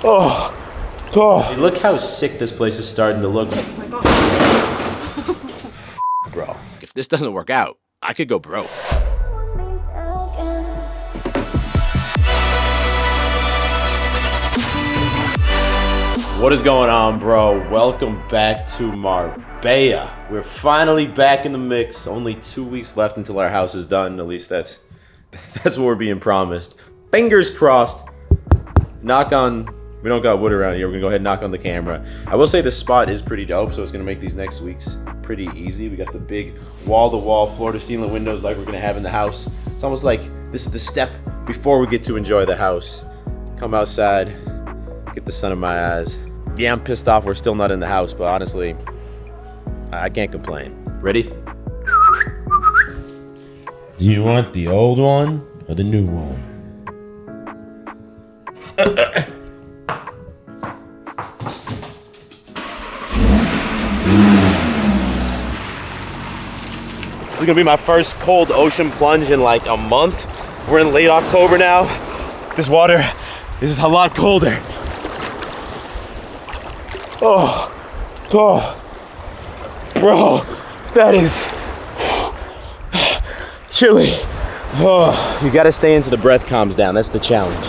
Oh. Hey, look how sick this place is starting to look. Oh my God. Bro, if this doesn't work out, I could go broke. What is going on, bro? Welcome back to Marbella. We're finally back in the mix. Only 2 weeks left until our house is done. At least that's what we're being promised. Fingers crossed. Knock on. We don't got wood around here. We're gonna go ahead and knock on the camera. I will say this spot is pretty dope, so it's gonna make these next weeks pretty easy. We got the big wall-to-wall, floor-to-ceiling windows like we're gonna have in the house. It's almost like this is the step before we get to enjoy the house. Come outside, get the sun in my eyes. Yeah, I'm pissed off we're still not in the house, but honestly, I can't complain. Ready? Do you want the old one or the new one? This is gonna be my first cold ocean plunge in like a month. We're in late October now. This water is a lot colder. Oh, bro, that is chilly. Oh, you gotta stay until the breath calms down. That's the challenge.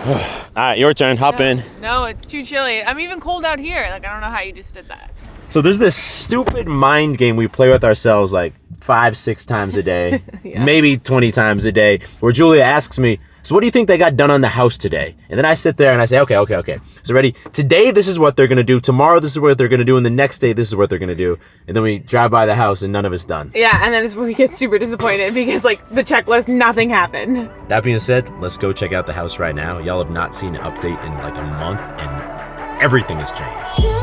All right, your turn. Hop in. No, it's too chilly. I'm even cold out here. Like, I don't know how you just did that. So there's this stupid mind game we play with ourselves like 5-6 times a day, Yeah. maybe 20 times a day, where Julia asks me, so what do you think they got done on the house today? And then I sit there and I say, okay. So ready? Today, this is what they're gonna do. Tomorrow, this is what they're gonna do. And the next day, this is what they're gonna do. And then we drive by the house and none of it's done. Yeah, and then it's where we get super disappointed because, like, the checklist, nothing happened. That being said, let's go check out the house right now. Y'all have not seen an update in like a month and everything has changed.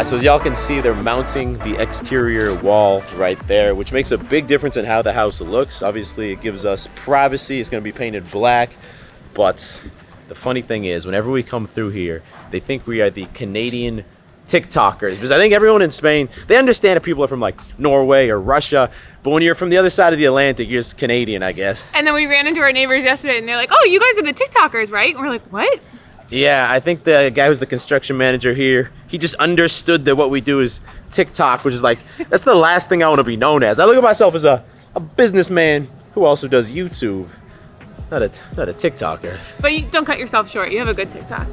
So as y'all can see, they're mounting the exterior wall right there, which makes a big difference in how the house looks. Obviously, it gives us privacy. It's gonna be painted black. But the funny thing is, whenever we come through here, they think we are the Canadian TikTokers. Because I think everyone in Spain, they understand if people are from like Norway or Russia. But when you're from the other side of the Atlantic, you're just Canadian, I guess. And then we ran into our neighbors yesterday and they're like, oh, you guys are the TikTokers, right? And we're like, what? Yeah, I think the guy who's the construction manager here, he just understood that what we do is TikTok, which is like, that's the last thing I want to be known as. I look at myself as a businessman who also does YouTube, not a TikToker. But you don't cut yourself short. You have a good TikTok.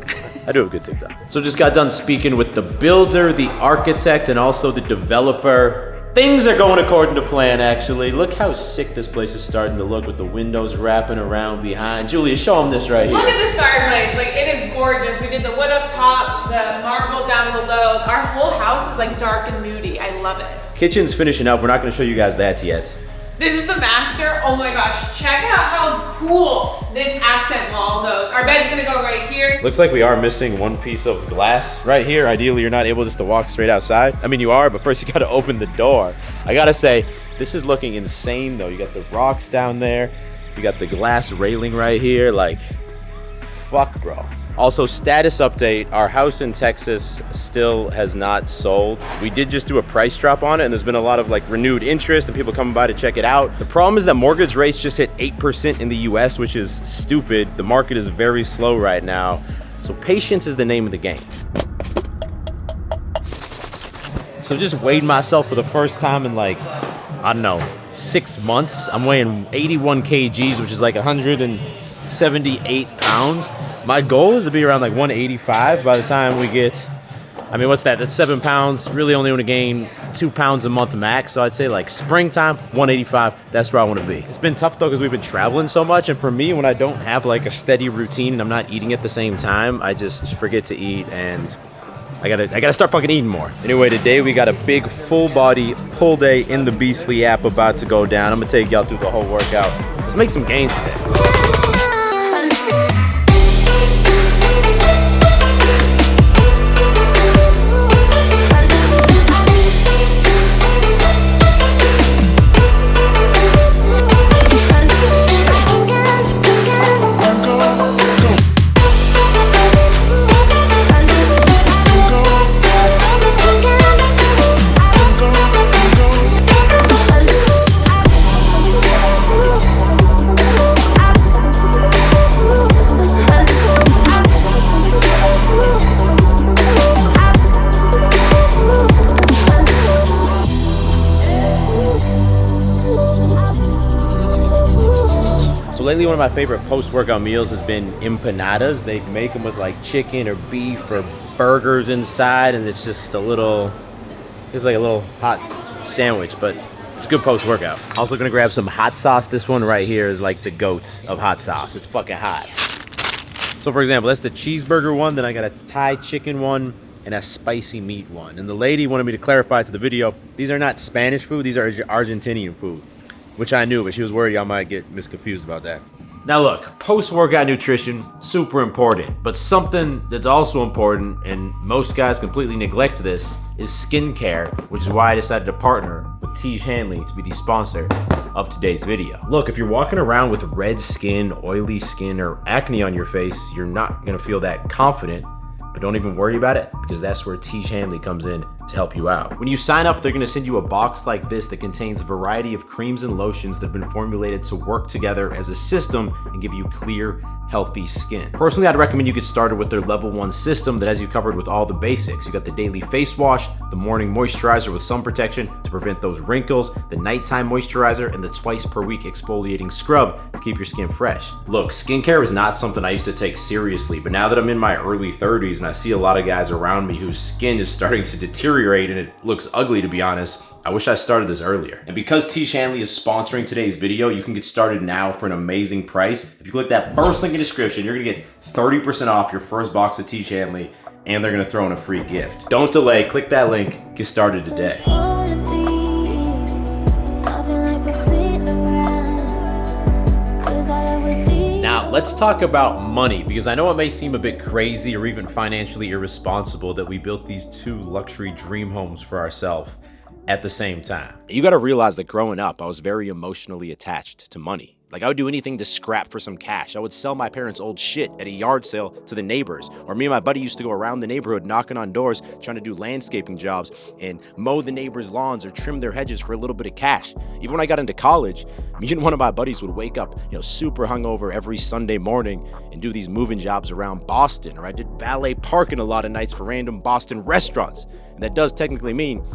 I do have a good TikTok. So just got done speaking with the builder, the architect, and also the developer. Things are going according to plan, actually. Look how sick this place is starting to look with the windows wrapping around behind. Julia, show them this right here. Look at this fireplace. Like, it is gorgeous. We did the wood up top, the marble down below. Our whole house is like dark and moody. I love it. Kitchen's finishing up. We're not going to show you guys that yet. This is the master. Oh my gosh. Check out how cool this accent wall goes. Our bed's gonna go right here. Looks like we are missing one piece of glass right here. Ideally, you're not able just to walk straight outside. I mean, you are, but first you gotta open the door. I gotta say, this is looking insane though. You got the rocks down there. You got the glass railing right here. Like, fuck, bro. Also, status update, our house in Texas still has not sold. We did just do a price drop on it, and there's been a lot of like renewed interest and people coming by to check it out. The problem is that mortgage rates just hit 8% in the US, which is stupid. The market is very slow right now. So patience is the name of the game. So just weighed myself for the first time in like, I don't know, 6 months. I'm weighing 81 kgs, which is like 178 pounds. My goal is to be around like 185 by the time we get, I mean, what's that? That's 7 pounds. Really only want to gain 2 pounds a month max. So I'd say like springtime, 185. That's where I want to be. It's been tough though because we've been traveling so much. And for me, when I don't have like a steady routine and I'm not eating at the same time, I just forget to eat and I gotta start fucking eating more. Anyway, today we got a big full body pull day in the Beastly app about to go down. I'm gonna take y'all through the whole workout. Let's make some gains today. lately one of my favorite post-workout meals has been empanadas. They make them with like chicken or beef or burgers inside, and it's just like a little hot sandwich, but it's a good post-workout. Also gonna grab some hot sauce. This one right here is like the goat of hot sauce. It's fucking hot. So for example, that's the cheeseburger one, then I got a Thai chicken one, and a spicy meat one. And the lady wanted me to clarify to the video, these are not Spanish food, these are Argentinian food, which I knew, but she was worried I might get misconfused about that. Now look, post-workout nutrition, super important, but something that's also important, and most guys completely neglect this, is skincare, which is why I decided to partner with Tiege Hanley to be the sponsor of today's video. Look, if you're walking around with red skin, oily skin, or acne on your face, you're not gonna feel that confident. But don't even worry about it, because that's where Tiege Hanley comes in to help you out. When you sign up, they're gonna send you a box like this that contains a variety of creams and lotions that have been formulated to work together as a system and give you clear, healthy skin. Personally, I'd recommend you get started with their level 1 system that has you covered with all the basics. You got the daily face wash, the morning moisturizer with sun protection to prevent those wrinkles, the nighttime moisturizer, and the twice per week exfoliating scrub to keep your skin fresh. Look, skincare is not something I used to take seriously, but now that I'm in my early 30s and I see a lot of guys around me whose skin is starting to deteriorate and it looks ugly, to be honest, I wish I started this earlier. And because Tiege Hanley is sponsoring today's video, you can get started now for an amazing price. If you click that first link in the description, you're gonna get 30% off your first box of Tiege Hanley, and they're gonna throw in a free gift. Don't delay, click that link, get started today. Now, let's talk about money, because I know it may seem a bit crazy or even financially irresponsible that we built these 2 luxury dream homes for ourselves at the same time. You gotta realize that growing up, I was very emotionally attached to money. Like, I would do anything to scrap for some cash. I would sell my parents' old shit at a yard sale to the neighbors. Or me and my buddy used to go around the neighborhood knocking on doors, trying to do landscaping jobs and mow the neighbors' lawns or trim their hedges for a little bit of cash. Even when I got into college, me and one of my buddies would wake up, super hungover every Sunday morning and do these moving jobs around Boston. Or I did valet parking a lot of nights for random Boston restaurants. And that does technically mean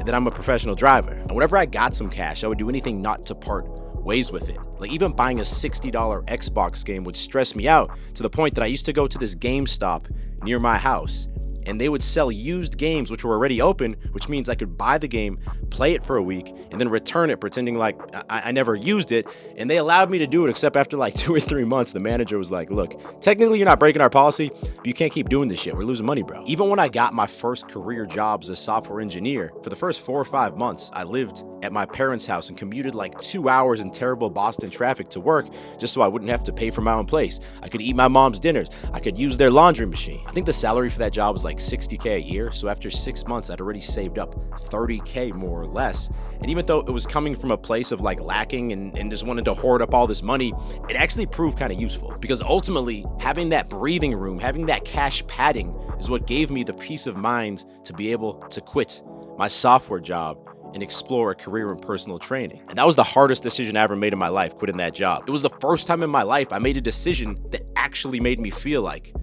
that I'm a professional driver. And whenever I got some cash, I would do anything not to part ways with it. Like, even buying a $60 Xbox game would stress me out, to the point that I used to go to this GameStop near my house, and they would sell used games which were already open, which means I could buy the game, play it for a week, and then return it pretending like I never used it. And they allowed me to do it, except after like 2 or 3 months, the manager was like, look, technically you're not breaking our policy, but you can't keep doing this shit. We're losing money, bro. Even when I got my first career job as a software engineer, for the first 4 or 5 months, I lived at my parents' house and commuted like 2 hours in terrible Boston traffic to work just so I wouldn't have to pay for my own place. I could eat my mom's dinners. I could use their laundry machine. I think the salary for that job was like $60K a year. So after 6 months, I'd already saved up $30K more or less. And even though it was coming from a place of like lacking and just wanting to hoard up all this money, it actually proved kind of useful, because ultimately having that breathing room, having that cash padding is what gave me the peace of mind to be able to quit my software job and explore a career in personal training. And that was the hardest decision I ever made in my life, quitting that job. It was the first time in my life I made a decision that actually made me feel like,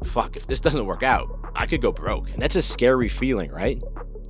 fuck, if this doesn't work out, I could go broke. And that's a scary feeling, right?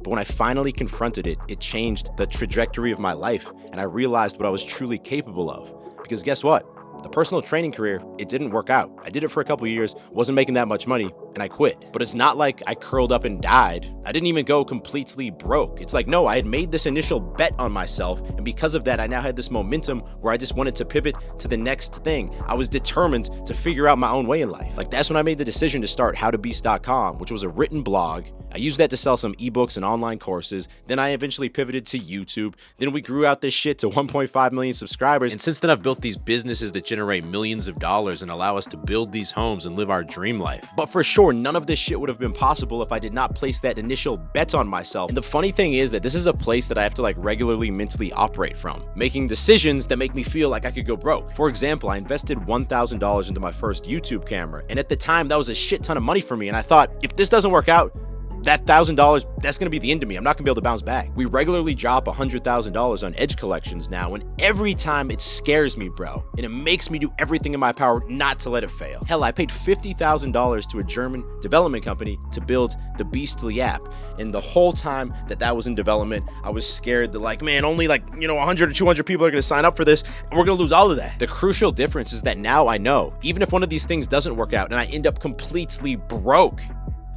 But when I finally confronted it, it changed the trajectory of my life, and I realized what I was truly capable of. Because guess what? The personal training career, it didn't work out. I did it for a couple of years, wasn't making that much money, and I quit. But it's not like I curled up and died. I didn't even go completely broke. It's like, no, I had made this initial bet on myself, and because of that, I now had this momentum where I just wanted to pivot to the next thing. I was determined to figure out my own way in life. Like, that's when I made the decision to start howtobeast.com, which was a written blog. I used that to sell some ebooks and online courses. Then I eventually pivoted to YouTube. Then we grew out this shit to 1.5 million subscribers. And since then, I've built these businesses that generate millions of dollars and allow us to build these homes and live our dream life. But for sure, none of this shit would have been possible if I did not place that initial bet on myself. And the funny thing is that this is a place that I have to like regularly mentally operate from, making decisions that make me feel like I could go broke. For example, I invested $1,000 into my first YouTube camera. And at the time, that was a shit ton of money for me. And I thought, if this doesn't work out, that $1,000, that's gonna be the end of me. I'm not gonna be able to bounce back. We regularly drop $100,000 on edge collections now, and every time it scares me, bro. And it makes me do everything in my power not to let it fail. Hell, I paid $50,000 to a German development company to build the Beastly app. And the whole time that was in development, I was scared that like, man, only like, 100 or 200 people are gonna sign up for this, and we're gonna lose all of that. The crucial difference is that now I know, even if one of these things doesn't work out and I end up completely broke,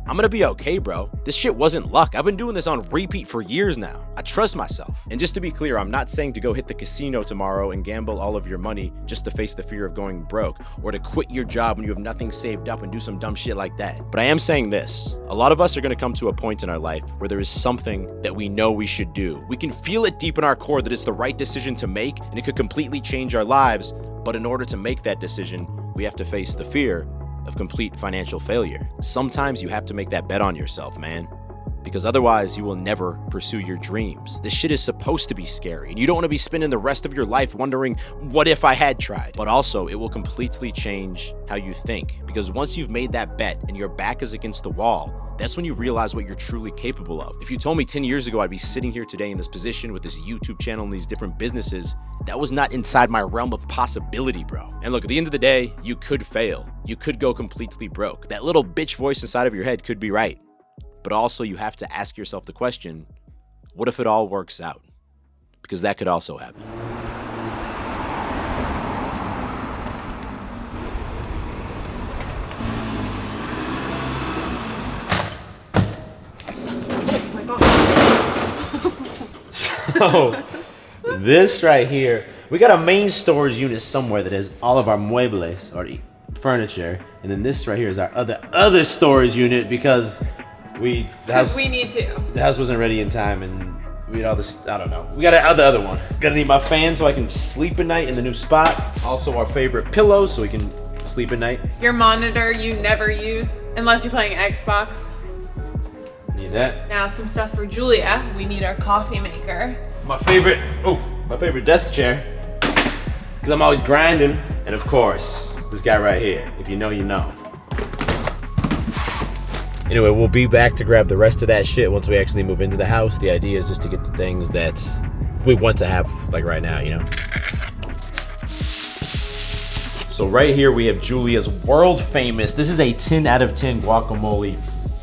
I'm gonna be okay, bro. This shit wasn't luck. I've been doing this on repeat for years now. I trust myself. And just to be clear, I'm not saying to go hit the casino tomorrow and gamble all of your money just to face the fear of going broke, or to quit your job when you have nothing saved up and do some dumb shit like that. But I am saying this, a lot of us are gonna come to a point in our life where there is something that we know we should do. We can feel it deep in our core that it's the right decision to make, and it could completely change our lives. But in order to make that decision, we have to face the fear of complete financial failure. Sometimes you have to make that bet on yourself, man, because otherwise you will never pursue your dreams. This shit is supposed to be scary, and you don't want to be spending the rest of your life wondering, what if I had tried? But also, it will completely change how you think, because once you've made that bet and your back is against the wall, that's when you realize what you're truly capable of. If you told me 10 years ago I'd be sitting here today in this position with this YouTube channel and these different businesses, that was not inside my realm of possibility, bro. And look, at the end of the day, you could fail. You could go completely broke. That little bitch voice inside of your head could be right. But also you have to ask yourself the question, what if it all works out? Because that could also happen. So, this right here, we got a main storage unit somewhere that has all of our muebles, or furniture, and then this right here is our other storage unit because we need to. The house wasn't ready in time, and we had all this. I don't know. We got the other one. Gotta need my fan so I can sleep at night in the new spot. Also, our favorite pillows so we can sleep at night. Your monitor you never use unless you're playing Xbox. Need that. Now some stuff for Julia. We need our coffee maker. My favorite desk chair, because I'm always grinding. And of course, this guy right here. If you know, you know. Anyway, we'll be back to grab the rest of that shit once we actually move into the house. The idea is just to get the things that we want to have, like right now, So right here we have Julia's world famous, this is a 10 out of 10 guacamole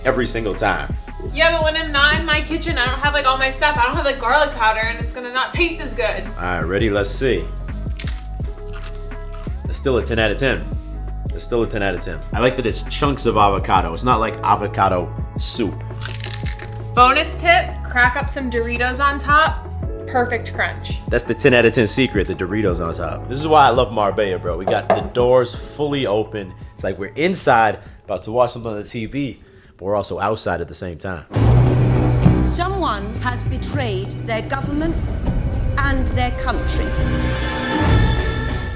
every single time. Yeah, but when I'm not in my kitchen, I don't have like all my stuff. I don't have like garlic powder, and it's gonna not taste as good. All right, ready? Let's see. It's still a 10 out of 10. It's still a 10 out of 10. I like that it's chunks of avocado. It's not like avocado soup. Bonus tip, crack up some Doritos on top. Perfect crunch. That's the 10 out of 10 secret, the Doritos on top. This is why I love Marbella, bro. We got the doors fully open. It's like we're inside, about to watch something on the TV, but we're also outside at the same time. Someone has betrayed their government and their country.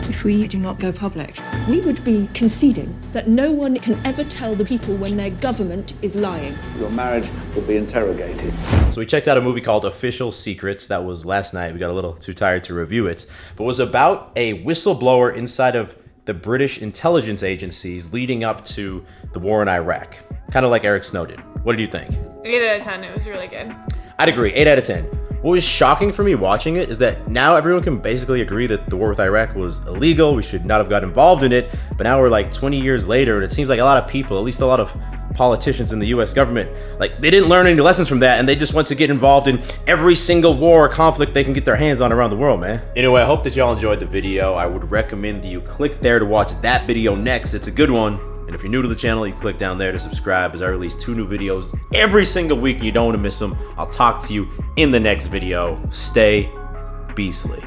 If we do not go public, we would be conceding that no one can ever tell the people when their government is lying. Your marriage will be interrogated. So we checked out a movie called Official Secrets. That was last night. We got a little too tired to review it. But it was about a whistleblower inside of the British intelligence agencies leading up to the war in Iraq. Kind of like Eric Snowden. What did you think? 8 out of 10, it was really good. I'd agree, 8 out of 10. What was shocking for me watching it is that now everyone can basically agree that the war with Iraq was illegal. We should not have got involved in it. But now we're like 20 years later, and it seems like a lot of people, at least a lot of politicians in the US government, like they didn't learn any lessons from that, and they just want to get involved in every single war or conflict they can get their hands on around the world, man. Anyway, I hope that y'all enjoyed the video. I would recommend that you click there to watch that video next. It's a good one. And if you're new to the channel, you can click down there to subscribe, as I release 2 new videos every single week and you don't want to miss them. I'll talk to you in the next video. Stay beastly.